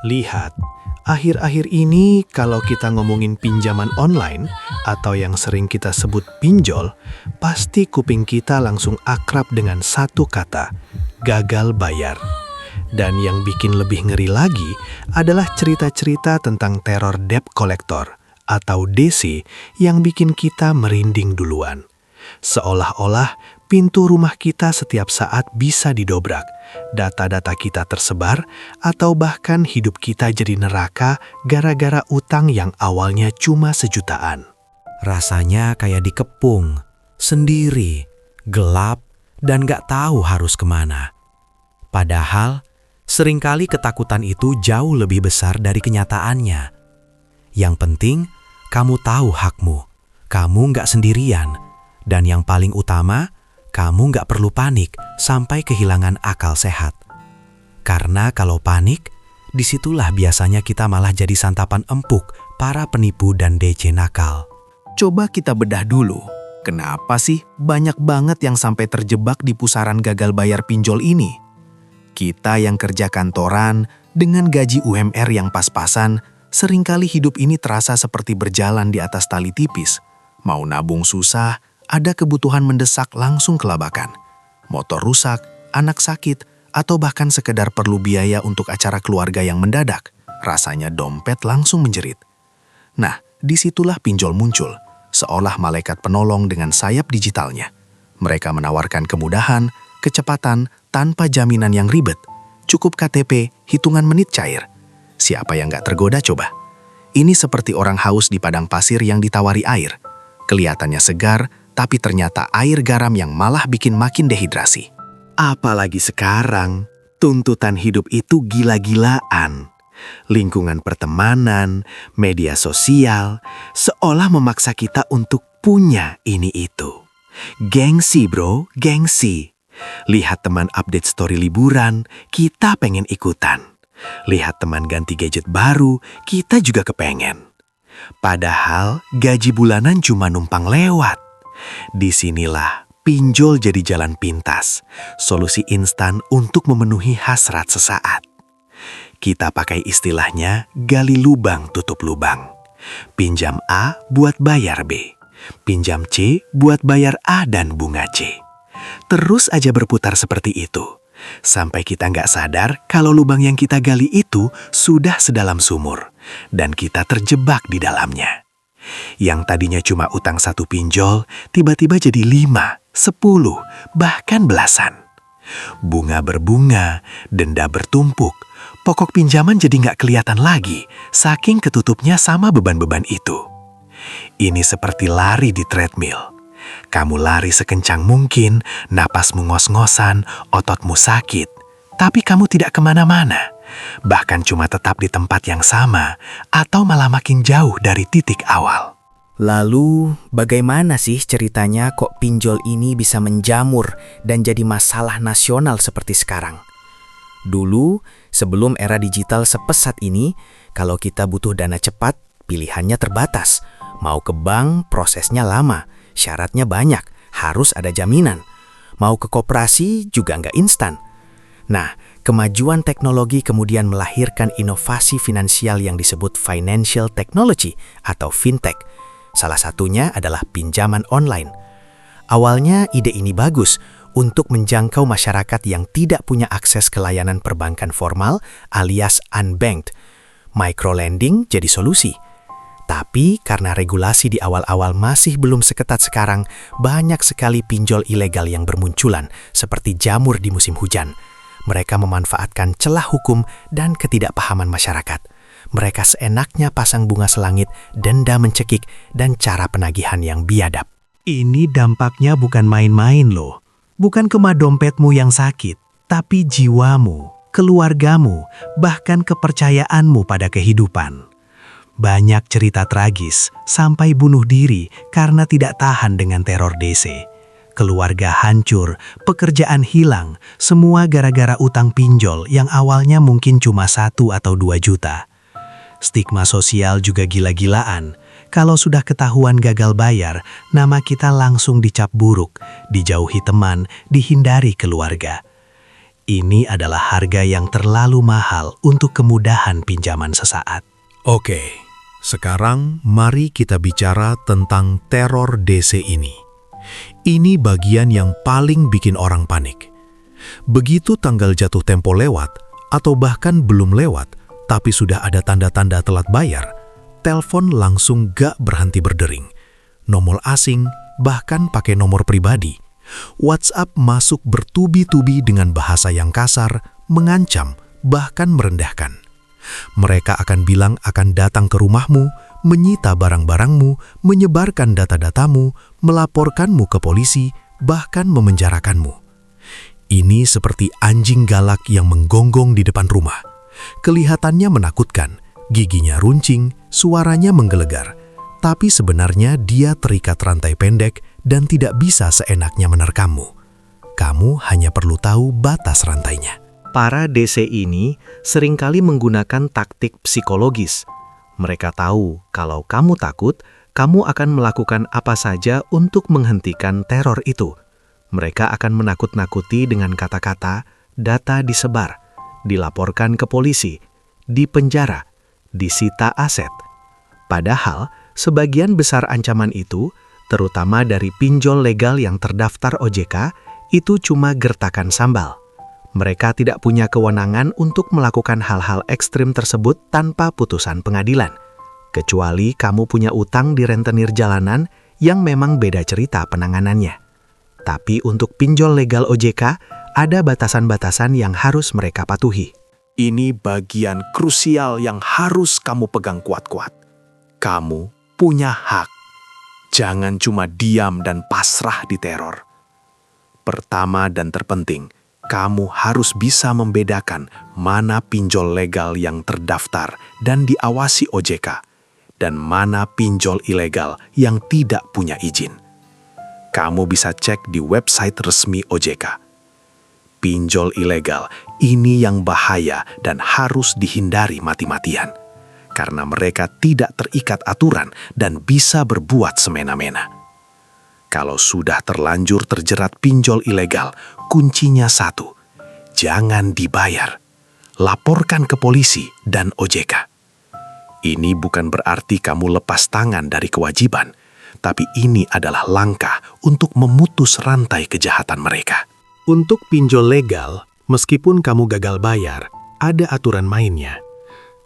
Lihat, akhir-akhir ini kalau kita ngomongin pinjaman online atau yang sering kita sebut pinjol, pasti kuping kita langsung akrab dengan satu kata, gagal bayar. Dan yang bikin lebih ngeri lagi adalah cerita-cerita tentang teror debt collector atau DC yang bikin kita merinding duluan. Seolah-olah pintu rumah kita setiap saat bisa didobrak, data-data kita tersebar, atau bahkan hidup kita jadi neraka gara-gara utang yang awalnya cuma sejutaan. Rasanya kayak dikepung, sendiri, gelap, dan gak tahu harus kemana. Padahal, seringkali ketakutan itu jauh lebih besar dari kenyataannya. Yang penting, kamu tahu hakmu, kamu gak sendirian, dan yang paling utama, kamu gak perlu panik sampai kehilangan akal sehat. Karena kalau panik, disitulah biasanya kita malah jadi santapan empuk para penipu dan DC nakal. Coba kita bedah dulu, kenapa sih banyak banget yang sampai terjebak di pusaran gagal bayar pinjol ini? Kita yang kerja kantoran dengan gaji UMR yang pas-pasan, seringkali hidup ini terasa seperti berjalan di atas tali tipis. Mau nabung susah, ada kebutuhan mendesak langsung kelabakan. Motor rusak, anak sakit, atau bahkan sekedar perlu biaya untuk acara keluarga yang mendadak. Rasanya dompet langsung menjerit. Nah, disitulah pinjol muncul, seolah malaikat penolong dengan sayap digitalnya. Mereka menawarkan kemudahan, kecepatan, tanpa jaminan yang ribet. Cukup KTP, hitungan menit cair. Siapa yang gak tergoda coba? Ini seperti orang haus di padang pasir yang ditawari air. Kelihatannya segar, tapi ternyata air garam yang malah bikin makin dehidrasi. Apalagi sekarang, tuntutan hidup itu gila-gilaan. Lingkungan pertemanan, media sosial, seolah memaksa kita untuk punya ini itu. Gengsi bro, gengsi. Lihat teman update story liburan, kita pengen ikutan. Lihat teman ganti gadget baru, kita juga kepengen. Padahal gaji bulanan cuma numpang lewat. Disinilah pinjol jadi jalan pintas, solusi instan untuk memenuhi hasrat sesaat. Kita pakai istilahnya gali lubang tutup lubang. Pinjam A buat bayar B. Pinjam C buat bayar A dan bunga C. Terus aja berputar seperti itu. Sampai kita nggak sadar kalau lubang yang kita gali itu sudah sedalam sumur. Dan kita terjebak di dalamnya. Yang tadinya cuma utang satu pinjol, tiba-tiba jadi 5, 10, bahkan belasan. Bunga berbunga, denda bertumpuk. Pokok pinjaman jadi nggak kelihatan lagi, saking ketutupnya sama beban-beban itu. Ini seperti lari di treadmill. Kamu lari sekencang mungkin, napasmu ngos-ngosan, ototmu sakit. Tapi kamu tidak kemana-mana. Bahkan cuma tetap di tempat yang sama, atau malah makin jauh dari titik awal. Lalu, bagaimana sih ceritanya kok pinjol ini bisa menjamur dan jadi masalah nasional seperti sekarang? Dulu, sebelum era digital sepesat ini, kalau kita butuh dana cepat, pilihannya terbatas. Mau ke bank, prosesnya lama, syaratnya banyak, harus ada jaminan. Mau ke koperasi juga nggak instan. Nah, kemajuan teknologi kemudian melahirkan inovasi finansial yang disebut financial technology atau fintech. Salah satunya adalah pinjaman online. Awalnya ide ini bagus untuk menjangkau masyarakat yang tidak punya akses ke layanan perbankan formal alias unbanked. Microlending jadi solusi. Tapi karena regulasi di awal-awal masih belum seketat sekarang, banyak sekali pinjol ilegal yang bermunculan seperti jamur di musim hujan. Mereka memanfaatkan celah hukum dan ketidakpahaman masyarakat. Mereka seenaknya pasang bunga selangit, denda mencekik, dan cara penagihan yang biadab. Ini dampaknya bukan main-main loh. Bukan cuma dompetmu yang sakit, tapi jiwamu, keluargamu, bahkan kepercayaanmu pada kehidupan. Banyak cerita tragis sampai bunuh diri karena tidak tahan dengan teror DC. Keluarga hancur, pekerjaan hilang, semua gara-gara utang pinjol yang awalnya mungkin cuma 1 atau 2 juta. Stigma sosial juga gila-gilaan. Kalau sudah ketahuan gagal bayar, nama kita langsung dicap buruk, dijauhi teman, dihindari keluarga. Ini adalah harga yang terlalu mahal untuk kemudahan pinjaman sesaat. Oke, sekarang mari kita bicara tentang teror DC ini. Ini bagian yang paling bikin orang panik. Begitu tanggal jatuh tempo lewat, atau bahkan belum lewat, tapi sudah ada tanda-tanda telat bayar, telepon langsung gak berhenti berdering. Nomor asing, bahkan pakai nomor pribadi. WhatsApp masuk bertubi-tubi dengan bahasa yang kasar, mengancam, bahkan merendahkan. Mereka akan bilang akan datang ke rumahmu, menyita barang-barangmu, menyebarkan data-datamu, melaporkanmu ke polisi, bahkan memenjarakanmu. Ini seperti anjing galak yang menggonggong di depan rumah. Kelihatannya menakutkan, giginya runcing, suaranya menggelegar. Tapi sebenarnya dia terikat rantai pendek dan tidak bisa seenaknya menerkammu. Kamu hanya perlu tahu batas rantainya. Para DC ini seringkali menggunakan taktik psikologis. Mereka tahu kalau kamu takut, kamu akan melakukan apa saja untuk menghentikan teror itu. Mereka akan menakut-nakuti dengan kata-kata, data disebar, dilaporkan ke polisi, dipenjara, disita aset. Padahal, sebagian besar ancaman itu, terutama dari pinjol legal yang terdaftar OJK, itu cuma gertakan sambal. Mereka tidak punya kewenangan untuk melakukan hal-hal ekstrim tersebut tanpa putusan pengadilan. Kecuali kamu punya utang di rentenir jalanan yang memang beda cerita penanganannya. Tapi untuk pinjol legal OJK, ada batasan-batasan yang harus mereka patuhi. Ini bagian krusial yang harus kamu pegang kuat-kuat. Kamu punya hak. Jangan cuma diam dan pasrah di teror. Pertama dan terpenting, kamu harus bisa membedakan mana pinjol legal yang terdaftar dan diawasi OJK, dan mana pinjol ilegal yang tidak punya izin. Kamu bisa cek di website resmi OJK. Pinjol ilegal ini yang bahaya dan harus dihindari mati-matian, karena mereka tidak terikat aturan dan bisa berbuat semena-mena. Kalau sudah terlanjur terjerat pinjol ilegal, kuncinya satu, jangan dibayar. Laporkan ke polisi dan OJK. Ini bukan berarti kamu lepas tangan dari kewajiban, tapi ini adalah langkah untuk memutus rantai kejahatan mereka. Untuk pinjol legal, meskipun kamu gagal bayar, ada aturan mainnya.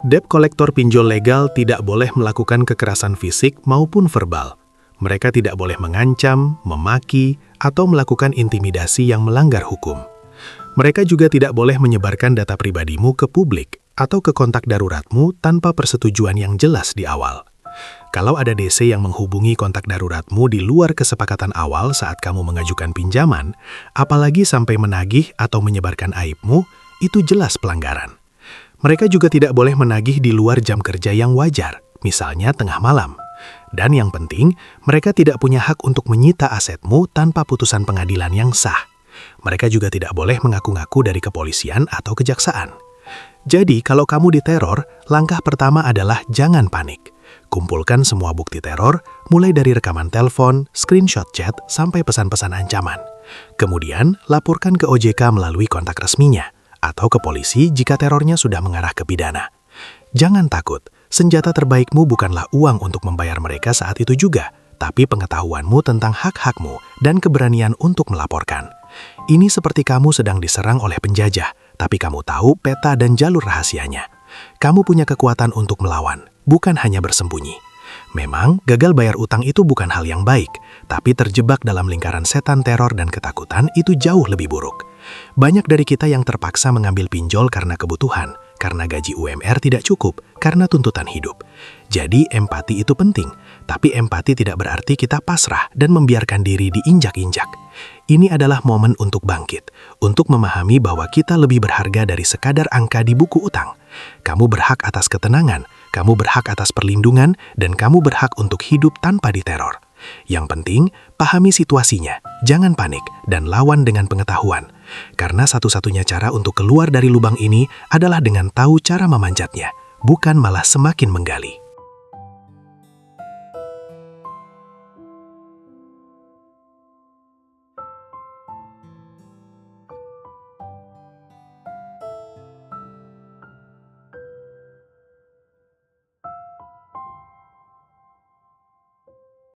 Debt kolektor pinjol legal tidak boleh melakukan kekerasan fisik maupun verbal. Mereka tidak boleh mengancam, memaki, atau melakukan intimidasi yang melanggar hukum. Mereka juga tidak boleh menyebarkan data pribadimu ke publik atau ke kontak daruratmu tanpa persetujuan yang jelas di awal. Kalau ada DC yang menghubungi kontak daruratmu di luar kesepakatan awal saat kamu mengajukan pinjaman, apalagi sampai menagih atau menyebarkan aibmu, itu jelas pelanggaran. Mereka juga tidak boleh menagih di luar jam kerja yang wajar, misalnya tengah malam. Dan yang penting, mereka tidak punya hak untuk menyita asetmu tanpa putusan pengadilan yang sah. Mereka juga tidak boleh mengaku-ngaku dari kepolisian atau kejaksaan. Jadi, kalau kamu diteror, langkah pertama adalah jangan panik. Kumpulkan semua bukti teror, mulai dari rekaman telepon, screenshot chat, sampai pesan-pesan ancaman. Kemudian, laporkan ke OJK melalui kontak resminya, atau ke polisi jika terornya sudah mengarah ke pidana. Jangan takut, senjata terbaikmu bukanlah uang untuk membayar mereka saat itu juga, tapi pengetahuanmu tentang hak-hakmu dan keberanian untuk melaporkan. Ini seperti kamu sedang diserang oleh penjajah, tapi kamu tahu peta dan jalur rahasianya. Kamu punya kekuatan untuk melawan, bukan hanya bersembunyi. Memang, gagal bayar utang itu bukan hal yang baik, tapi terjebak dalam lingkaran setan teror dan ketakutan itu jauh lebih buruk. Banyak dari kita yang terpaksa mengambil pinjol karena kebutuhan, karena gaji UMR tidak cukup, karena tuntutan hidup. Jadi empati itu penting, tapi empati tidak berarti kita pasrah dan membiarkan diri diinjak-injak. Ini adalah momen untuk bangkit, untuk memahami bahwa kita lebih berharga dari sekadar angka di buku utang. Kamu berhak atas ketenangan, kamu berhak atas perlindungan, dan kamu berhak untuk hidup tanpa diteror. Yang penting, pahami situasinya, jangan panik, dan lawan dengan pengetahuan. Karena satu-satunya cara untuk keluar dari lubang ini adalah dengan tahu cara memanjatnya, bukan malah semakin menggali.